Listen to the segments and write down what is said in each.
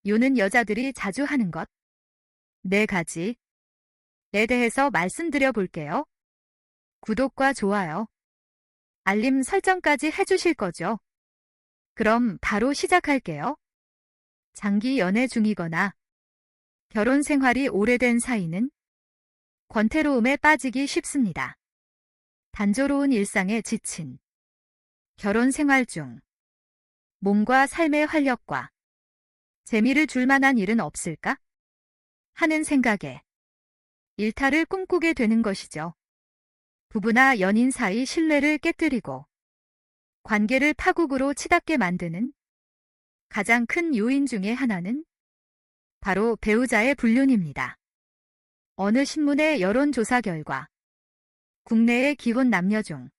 요는 여자들이 자주 하는 것. 4가지에 대해서 말씀드려 볼게요. 구독과 좋아요, 알림 설정까지 해주실 거죠? 그럼 바로 시작할게요. 장기 연애 중이거나 결혼 생활이 오래된 사이는 권태로움에 빠지기 쉽습니다. 단조로운 일상에 지친 결혼 생활 중 몸과 삶의 활력과 재미를 줄 만한 일은 없을까? 하는 생각에 일탈을 꿈꾸게 되는 것이죠. 부부나 연인 사이 신뢰를 깨뜨리고 관계를 파국으로 치닫게 만드는 가장 큰 요인 중에 하나는 바로 배우자의 불륜입니다. 어느 신문의 여론조사 결과 국내의 기혼 남녀 중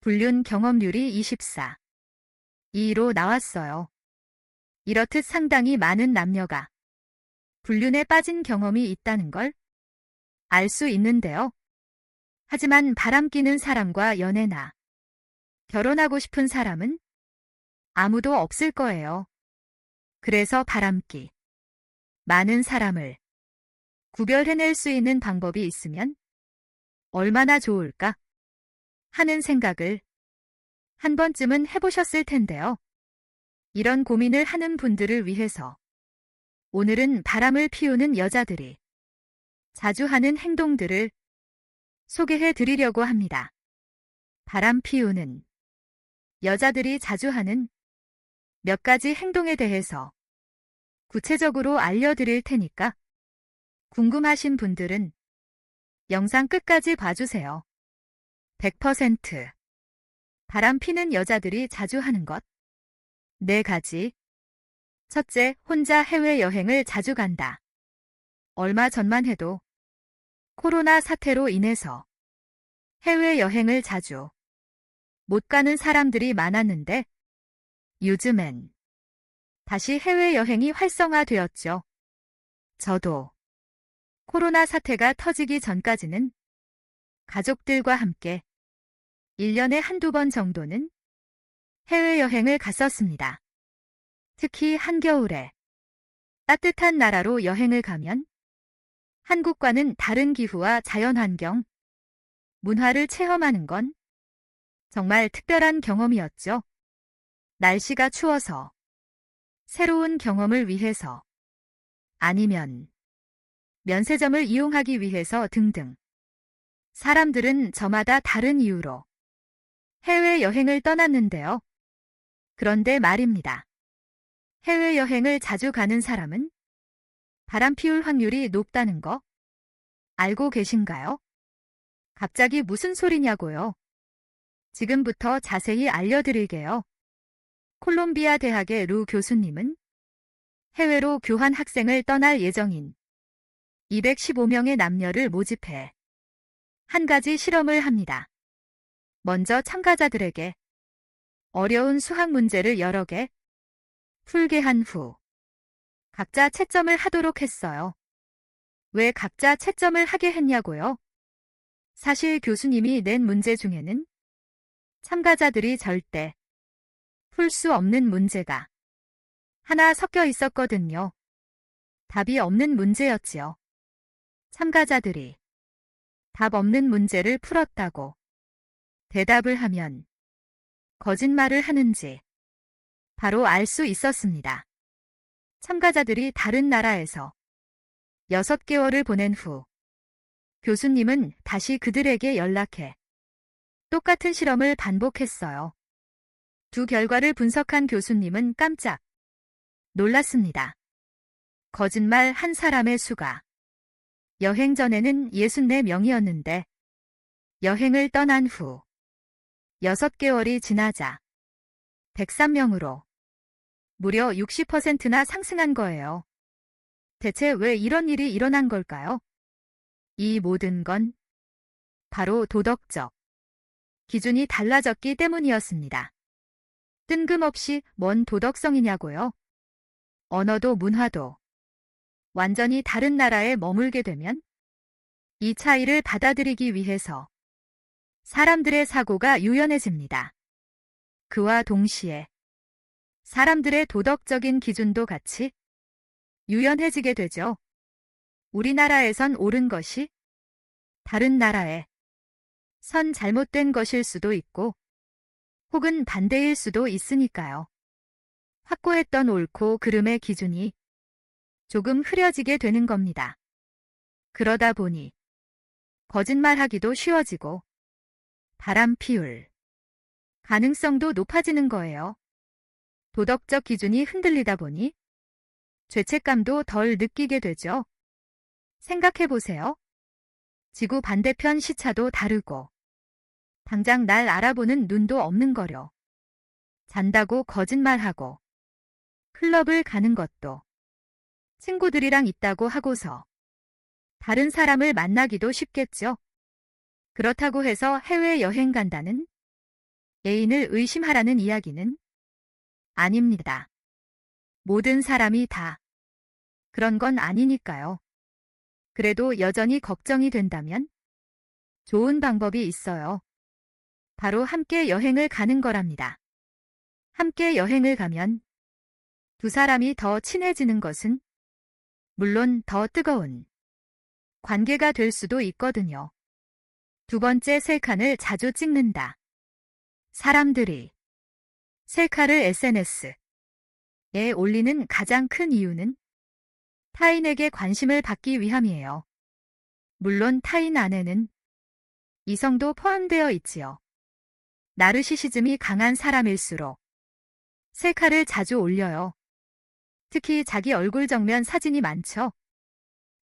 불륜 경험률이 24.2로 나왔어요. 이렇듯 상당히 많은 남녀가 불륜에 빠진 경험이 있다는 걸 알 수 있는데요. 하지만 바람기는 사람과 연애나 결혼하고 싶은 사람은 아무도 없을 거예요. 그래서 바람기 많은 사람을 구별해낼 수 있는 방법이 있으면 얼마나 좋을까 하는 생각을 한 번쯤은 해보셨을 텐데요. 이런 고민을 하는 분들을 위해서 오늘은 바람을 피우는 여자들이 자주 하는 행동들을 소개해 드리려고 합니다. 바람 피우는 여자들이 자주 하는 몇 가지 행동에 대해서 구체적으로 알려드릴 테니까 궁금하신 분들은 영상 끝까지 봐주세요. 100% 바람 피는 여자들이 자주 하는 것 4가지. 첫째, 혼자 해외여행을 자주 간다. 얼마 전만 해도 코로나 사태로 인해서 해외여행을 자주 못 가는 사람들이 많았는데 요즘엔 다시 해외여행이 활성화되었죠. 저도 코로나 사태가 터지기 전까지는 가족들과 함께 1년에 한두 번 정도는 해외여행을 갔었습니다. 특히 한겨울에 따뜻한 나라로 여행을 가면 한국과는 다른 기후와 자연환경, 문화를 체험하는 건 정말 특별한 경험이었죠. 날씨가 추워서 새로운 경험을 위해서 아니면 면세점을 이용하기 위해서 등등 사람들은 저마다 다른 이유로 해외여행을 떠났는데요. 그런데 말입니다. 해외여행을 자주 가는 사람은 바람 피울 확률이 높다는 거 알고 계신가요? 갑자기 무슨 소리냐고요? 지금부터 자세히 알려드릴게요. 콜롬비아 대학의 루 교수님은 해외로 교환 학생을 떠날 예정인 215명의 남녀를 모집해 한 가지 실험을 합니다. 먼저 참가자들에게 어려운 수학 문제를 여러 개 풀게 한 후 각자 채점을 하도록 했어요. 왜 각자 채점을 하게 했냐고요? 사실 교수님이 낸 문제 중에는 참가자들이 절대 풀 수 없는 문제가 하나 섞여 있었거든요. 답이 없는 문제였지요. 참가자들이 답 없는 문제를 풀었다고 대답을 하면 거짓말을 하는지 바로 알 수 있었습니다. 참가자들이 다른 나라에서 6개월을 보낸 후 교수님은 다시 그들에게 연락해 똑같은 실험을 반복했어요. 두 결과를 분석한 교수님은 깜짝 놀랐습니다. 거짓말 한 사람의 수가 여행 전에는 64명이었는데 여행을 떠난 후 6개월이 지나자 103명으로 무려 60%나 상승한 거예요. 대체 왜 이런 일이 일어난 걸까요? 이 모든 건 바로 도덕적 기준이 달라졌기 때문이었습니다. 뜬금없이 뭔 도덕성이냐고요? 언어도 문화도 완전히 다른 나라에 머물게 되면 이 차이를 받아들이기 위해서 사람들의 사고가 유연해집니다. 그와 동시에 사람들의 도덕적인 기준도 같이 유연해지게 되죠. 우리나라에선 옳은 것이 다른 나라에 선 잘못된 것일 수도 있고 혹은 반대일 수도 있으니까요. 확고했던 옳고 그름의 기준이 조금 흐려지게 되는 겁니다. 그러다 보니 거짓말하기도 쉬워지고 바람 피울 가능성도 높아지는 거예요. 도덕적 기준이 흔들리다 보니 죄책감도 덜 느끼게 되죠. 생각해 보세요. 지구 반대편 시차도 다르고 당장 날 알아보는 눈도 없는 거려. 잔다고 거짓말하고 클럽을 가는 것도 친구들이랑 있다고 하고서 다른 사람을 만나기도 쉽겠죠. 그렇다고 해서 해외여행 간다는 애인을 의심하라는 이야기는 아닙니다. 모든 사람이 다 그런 건 아니니까요. 그래도 여전히 걱정이 된다면 좋은 방법이 있어요. 바로 함께 여행을 가는 거랍니다. 함께 여행을 가면 두 사람이 더 친해지는 것은 물론 더 뜨거운 관계가 될 수도 있거든요. 두 번째, 셀카를 자주 찍는다. 사람들이 셀카를 SNS에 올리는 가장 큰 이유는 타인에게 관심을 받기 위함이에요. 물론 타인 안에는 이성도 포함되어 있지요. 나르시시즘이 강한 사람일수록 셀카를 자주 올려요. 특히 자기 얼굴 정면 사진이 많죠.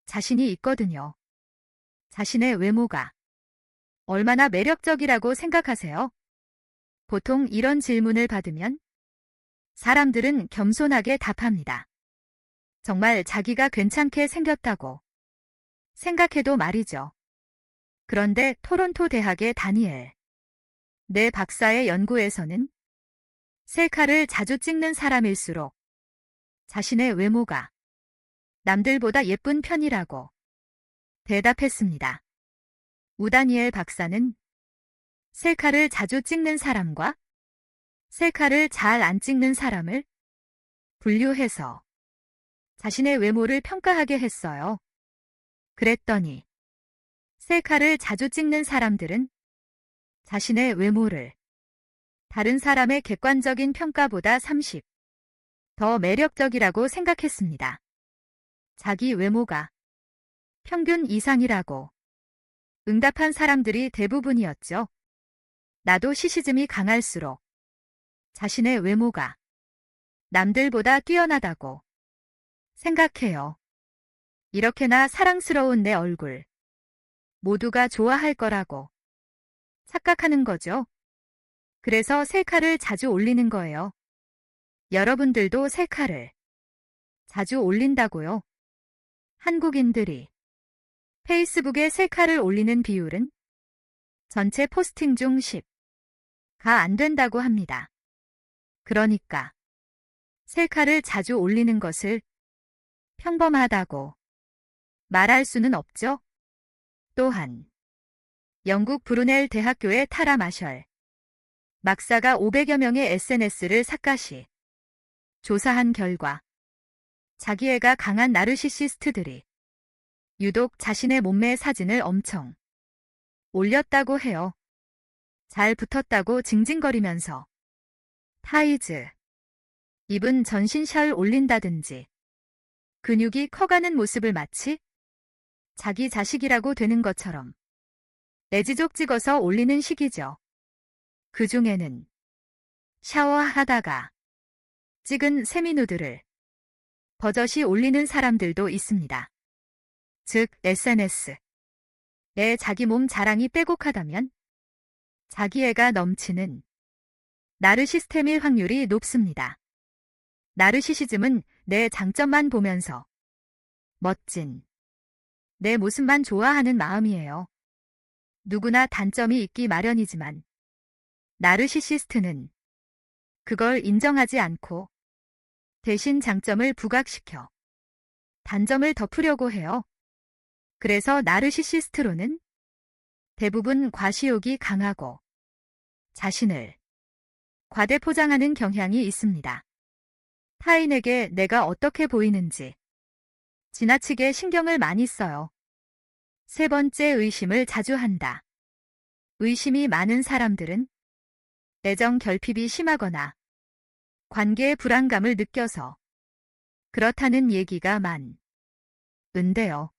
자신이 있거든요. 자신의 외모가 얼마나 매력적이라고 생각하세요? 보통 이런 질문을 받으면 사람들은 겸손하게 답합니다. 정말 자기가 괜찮게 생겼다고 생각해도 말이죠. 그런데 토론토 대학의 다니엘 네 박사의 연구에서는 셀카를 자주 찍는 사람일수록 자신의 외모가 남들보다 예쁜 편이라고 대답했습니다. 우다니엘 박사는 셀카를 자주 찍는 사람과 셀카를 잘 안 찍는 사람을 분류해서 자신의 외모를 평가하게 했어요. 그랬더니 셀카를 자주 찍는 사람들은 자신의 외모를 다른 사람의 객관적인 평가보다 30 더 매력적이라고 생각했습니다. 자기 외모가 평균 이상이라고 응답한 사람들이 대부분이었죠. 나도 시시즘이 강할수록 자신의 외모가 남들보다 뛰어나다고 생각해요. 이렇게나 사랑스러운 내 얼굴 모두가 좋아할 거라고 착각하는 거죠. 그래서 셀카를 자주 올리는 거예요. 여러분들도 셀카를 자주 올린다고요? 한국인들이 페이스북에 셀카를 올리는 비율은 전체 포스팅 중 10가 안 된다고 합니다. 그러니까 셀카를 자주 올리는 것을 평범하다고 말할 수는 없죠. 또한 영국 브루넬 대학교의 타라 마셜 박사가 500여 명의 SNS를 샅샅이 조사한 결과 자기애가 강한 나르시시스트들이 유독 자신의 몸매 사진을 엄청 올렸다고 해요. 잘 붙었다고 징징거리면서 타이즈, 입은 전신샷을 올린다든지 근육이 커가는 모습을 마치 자기 자식이라고 되는 것처럼 내지족 찍어서 올리는 식이죠. 그 중에는 샤워하다가 찍은 세미누드를 버젓이 올리는 사람들도 있습니다. 즉 SNS에 자기 몸 자랑이 빼곡하다면 자기애가 넘치는 나르시스템일 확률이 높습니다. 나르시시즘은 내 장점만 보면서 멋진 내 모습만 좋아하는 마음이에요. 누구나 단점이 있기 마련이지만 나르시시스트는 그걸 인정하지 않고 대신 장점을 부각시켜 단점을 덮으려고 해요. 그래서 나르시시스트로는 대부분 과시욕이 강하고 자신을 과대포장하는 경향이 있습니다. 타인에게 내가 어떻게 보이는지 지나치게 신경을 많이 써요. 세 번째, 의심을 자주 한다. 의심이 많은 사람들은 애정 결핍이 심하거나 관계의 불안감을 느껴서 그렇다는 얘기가 많은데요.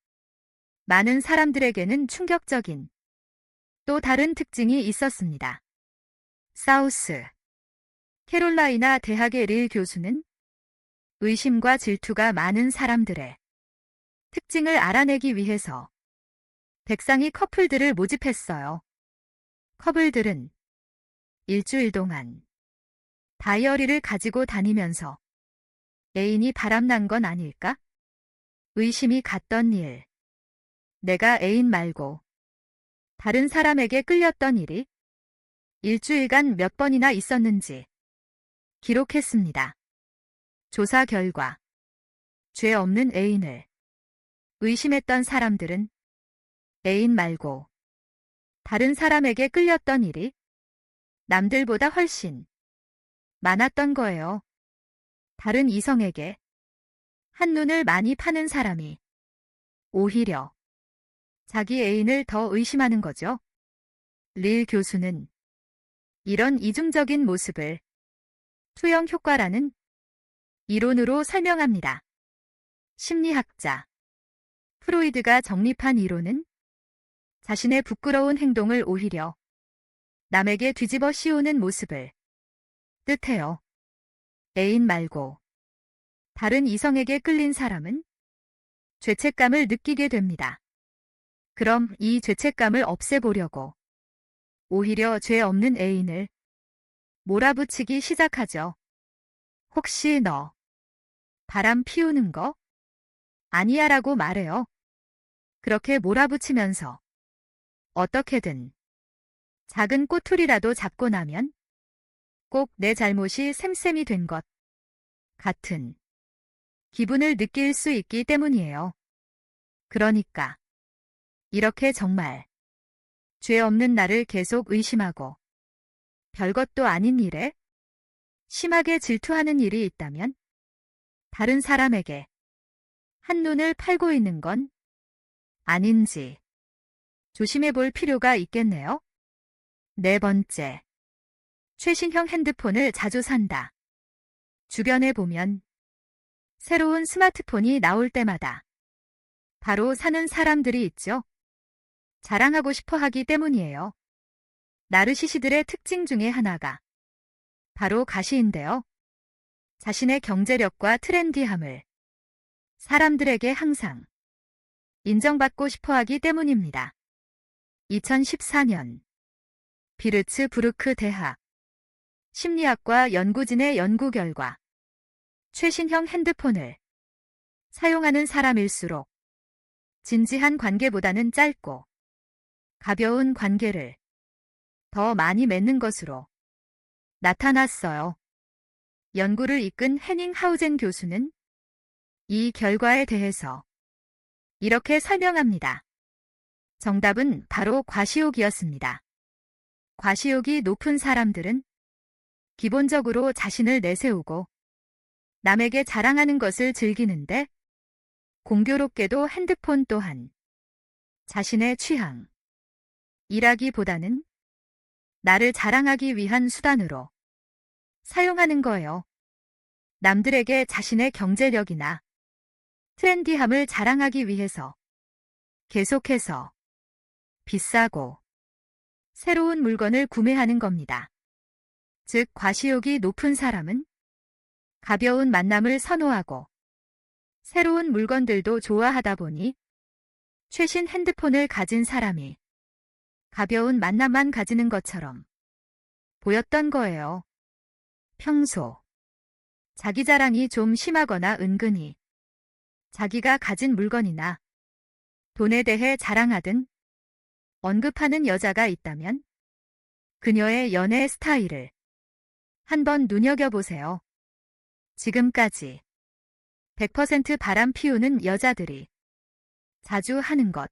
많은 사람들에게는 충격적인 또 다른 특징이 있었습니다. 사우스 캐롤라이나 대학의 릴 교수는 의심과 질투가 많은 사람들의 특징을 알아내기 위해서 백상이 커플들을 모집했어요. 커플들은 일주일 동안 다이어리를 가지고 다니면서 애인이 바람난 건 아닐까? 의심이 갔던 일, 내가 애인 말고 다른 사람에게 끌렸던 일이 일주일간 몇 번이나 있었는지 기록했습니다. 조사 결과 죄 없는 애인을 의심했던 사람들은 애인 말고 다른 사람에게 끌렸던 일이 남들보다 훨씬 많았던 거예요. 다른 이성에게 한눈을 많이 파는 사람이 오히려 자기 애인을 더 의심하는 거죠. 릴 교수는 이런 이중적인 모습을 투영 효과라는 이론으로 설명합니다. 심리학자 프로이드가 정립한 이론은 자신의 부끄러운 행동을 오히려 남에게 뒤집어 씌우는 모습을 뜻해요. 애인 말고 다른 이성에게 끌린 사람은 죄책감을 느끼게 됩니다. 그럼 이 죄책감을 없애보려고 오히려 죄 없는 애인을 몰아붙이기 시작하죠. 혹시 너 바람 피우는 거 아니야 라고 말해요. 그렇게 몰아붙이면서 어떻게든 작은 꼬투리라도 잡고 나면 꼭 내 잘못이 샘샘이 된 것 같은 기분을 느낄 수 있기 때문이에요. 그러니까 이렇게 정말 죄 없는 나를 계속 의심하고 별것도 아닌 일에 심하게 질투하는 일이 있다면 다른 사람에게 한눈을 팔고 있는 건 아닌지 조심해 볼 필요가 있겠네요. 네 번째, 최신형 핸드폰을 자주 산다. 주변에 보면 새로운 스마트폰이 나올 때마다 바로 사는 사람들이 있죠. 자랑하고 싶어 하기 때문이에요. 나르시시들의 특징 중에 하나가 바로 가시인데요. 자신의 경제력과 트렌디함을 사람들에게 항상 인정받고 싶어 하기 때문입니다. 2014년 비르츠부르크 대학 심리학과 연구진의 연구 결과 최신형 핸드폰을 사용하는 사람일수록 진지한 관계보다는 짧고 가벼운 관계를 더 많이 맺는 것으로 나타났어요. 연구를 이끈 해닝 하우젠 교수는 이 결과에 대해서 이렇게 설명합니다. 정답은 바로 과시욕이었습니다. 과시욕이 높은 사람들은 기본적으로 자신을 내세우고 남에게 자랑하는 것을 즐기는데 공교롭게도 핸드폰 또한 자신의 취향이라기보다는 나를 자랑하기 위한 수단으로 사용하는 거예요. 남들에게 자신의 경제력이나 트렌디함을 자랑하기 위해서 계속해서 비싸고 새로운 물건을 구매하는 겁니다. 즉, 과시욕이 높은 사람은 가벼운 만남을 선호하고 새로운 물건들도 좋아하다 보니 최신 핸드폰을 가진 사람이 가벼운 만남만 가지는 것처럼 보였던 거예요. 평소 자기 자랑이 좀 심하거나 은근히 자기가 가진 물건이나 돈에 대해 자랑하든 언급하는 여자가 있다면 그녀의 연애 스타일을 한번 눈여겨보세요. 지금까지 100% 바람 피우는 여자들이 자주 하는 것.